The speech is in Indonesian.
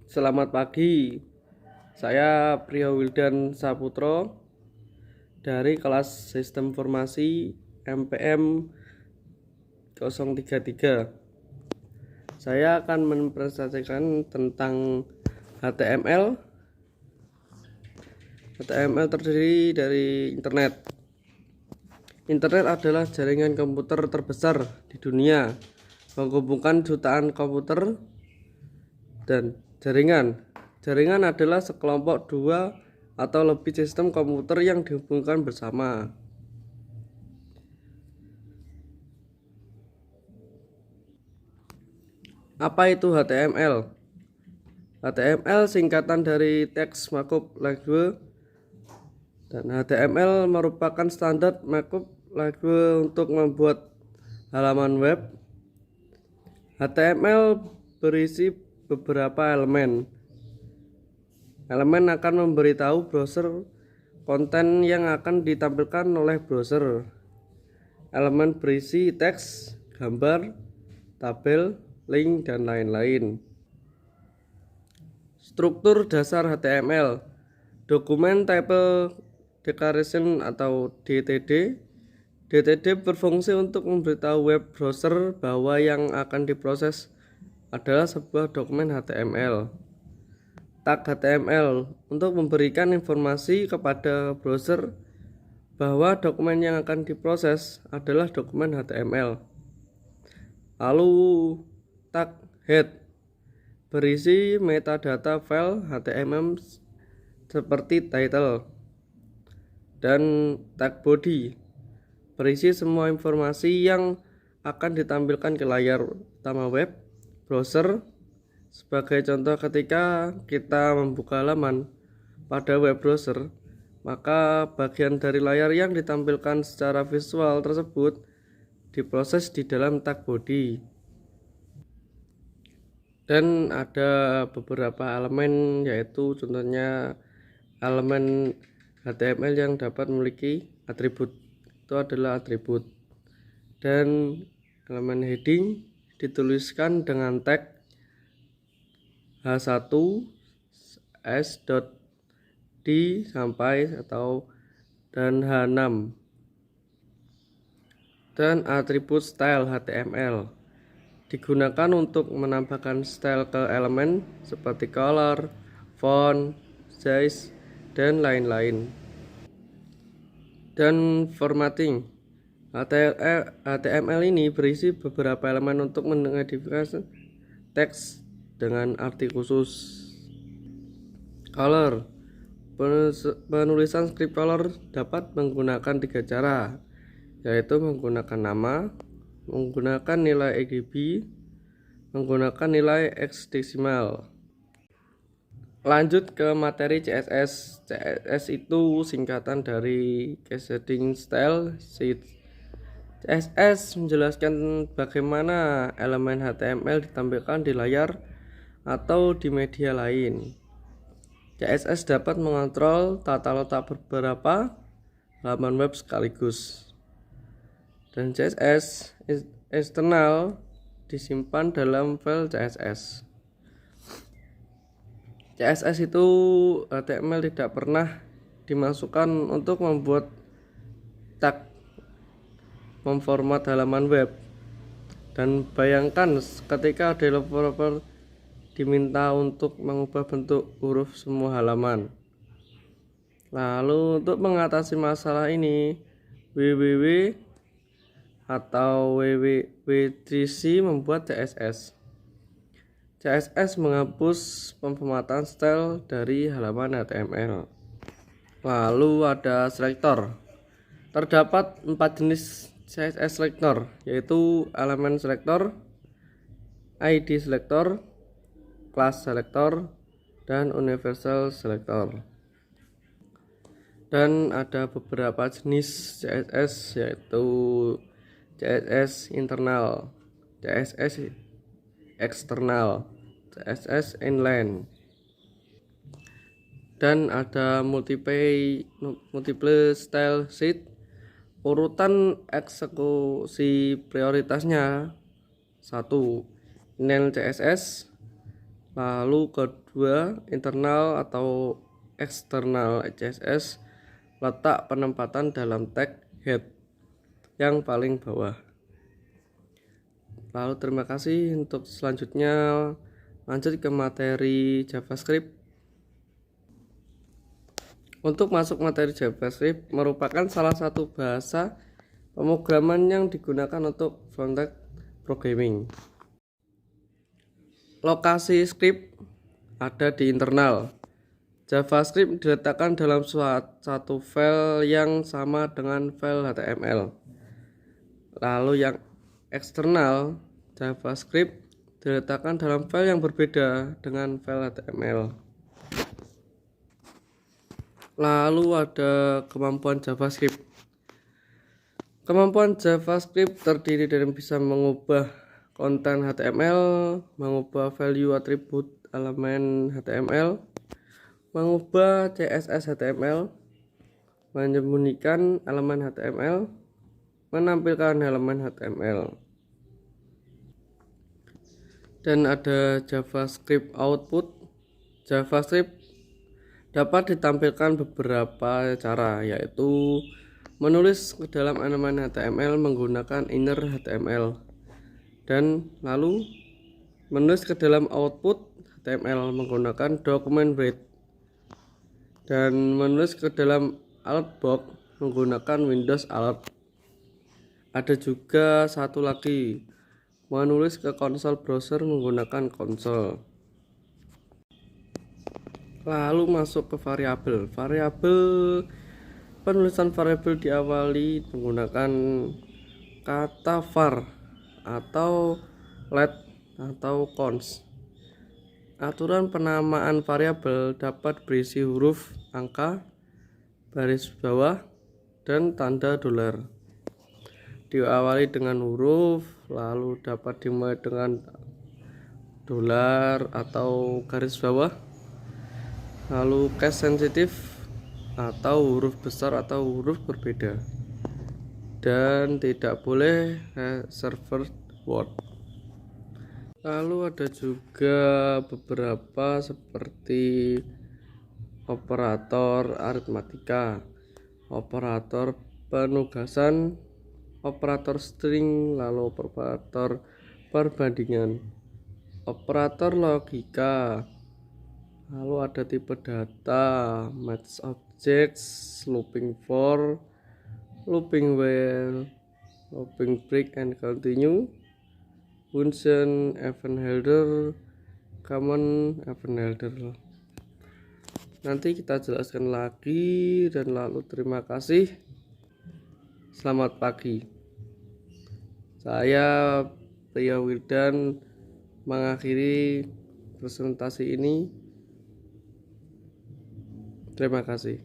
Selamat pagi, saya Priyo Wildan Saputro dari kelas Sistem Informasi MPM 033. Saya akan mempresentasikan tentang HTML. HTML terdiri dari internet. Internet adalah jaringan komputer terbesar di dunia, menghubungkan jutaan komputer dan jaringan. Jaringan adalah sekelompok dua atau lebih sistem komputer yang dihubungkan bersama. Apa itu HTML? HTML singkatan dari Text Markup Language, dan HTML merupakan standar markup language untuk membuat halaman web. HTML berisi beberapa elemen. Elemen akan memberitahu browser konten yang akan ditampilkan oleh browser. Elemen berisi teks, gambar, tabel, link, dan lain-lain. Struktur dasar HTML: Document Type Declaration atau DTD. DTD berfungsi untuk memberitahu web browser bahwa yang akan diproses adalah sebuah dokumen HTML. Tag HTML untuk memberikan informasi kepada browser bahwa dokumen yang akan diproses adalah dokumen HTML. Lalu tag head berisi metadata file HTML seperti title, dan tag body berisi semua informasi yang akan ditampilkan ke layar utama web browser. Sebagai contoh, ketika kita membuka halaman pada web browser, maka bagian dari layar yang ditampilkan secara visual tersebut diproses di dalam tag body. Dan ada beberapa elemen, yaitu contohnya elemen HTML yang dapat memiliki atribut, itu adalah atribut. Dan elemen heading dituliskan dengan tag H1 S.D sampai dan H6. Dan atribut style HTML digunakan untuk menambahkan style ke elemen seperti color, font, size, dan lain-lain. Dan formatting HTML ini berisi beberapa elemen untuk mengidentifikasi teks dengan arti khusus. Color: penulisan script color dapat menggunakan 3 cara, yaitu menggunakan nama, menggunakan nilai RGB, menggunakan nilai hexadecimal. Lanjut ke materi CSS. CSS itu singkatan dari Cascading Style Sheet. CSS menjelaskan bagaimana elemen HTML ditampilkan di layar atau di media lain. CSS dapat mengontrol tata letak beberapa halaman web sekaligus. Dan CSS eksternal disimpan dalam file CSS. CSS itu HTML tidak pernah dimasukkan untuk membuat tag memformat halaman web. Dan bayangkan ketika developer diminta untuk mengubah bentuk huruf semua halaman. Lalu untuk mengatasi masalah ini, www atau www3c membuat CSS. CSS menghapus pemformatan style dari halaman HTML. Lalu ada selektor. Terdapat 4 jenis CSS selektor, yaitu elemen selektor, ID selektor, class selektor, dan universal selektor. Dan ada beberapa jenis CSS, yaitu CSS internal, CSS eksternal, CSS inline, dan ada multiple style sheet. Urutan eksekusi prioritasnya: 1. Inline CSS, Lalu kedua, internal atau eksternal CSS, letak penempatan dalam tag head yang paling bawah. Lalu terima kasih. Untuk selanjutnya lanjut ke materi JavaScript. Untuk masuk materi JavaScript merupakan salah satu bahasa pemrograman yang digunakan untuk front-end programming. Lokasi script ada di internal. JavaScript diletakkan dalam satu file yang sama dengan file HTML. Lalu yang eksternal, JavaScript diletakkan dalam file yang berbeda dengan file HTML. Lalu ada kemampuan JavaScript. Kemampuan JavaScript terdiri dari bisa mengubah konten HTML, mengubah value atribut elemen HTML, mengubah CSS HTML, menyembunyikan elemen HTML, menampilkan elemen HTML. Dan ada JavaScript output. JavaScript dapat ditampilkan beberapa cara, yaitu menulis ke dalam elemen HTML menggunakan inner HTML, dan lalu menulis ke dalam output HTML menggunakan document read, dan menulis ke dalam alert box menggunakan Windows Alert. Ada juga satu lagi, menulis ke konsol browser menggunakan konsol. Lalu masuk ke variabel. Penulisan variabel diawali menggunakan kata var atau let atau cons. Aturan penamaan variabel dapat berisi huruf, angka, baris bawah, dan tanda dolar. Diawali dengan huruf, lalu dapat dimulai dengan dolar atau garis bawah, lalu case sensitif atau huruf besar atau huruf berbeda, dan tidak boleh reserved word. Lalu ada juga beberapa seperti operator aritmatika, operator penugasan, operator string, lalu operator perbandingan, operator logika. Lalu ada tipe data, match objects, looping for, looping while, looping break and continue, function, event header, common event header. Nanti kita jelaskan lagi, dan lalu terima kasih. Selamat pagi. Saya Pria Wildan mengakhiri presentasi ini. Terima kasih.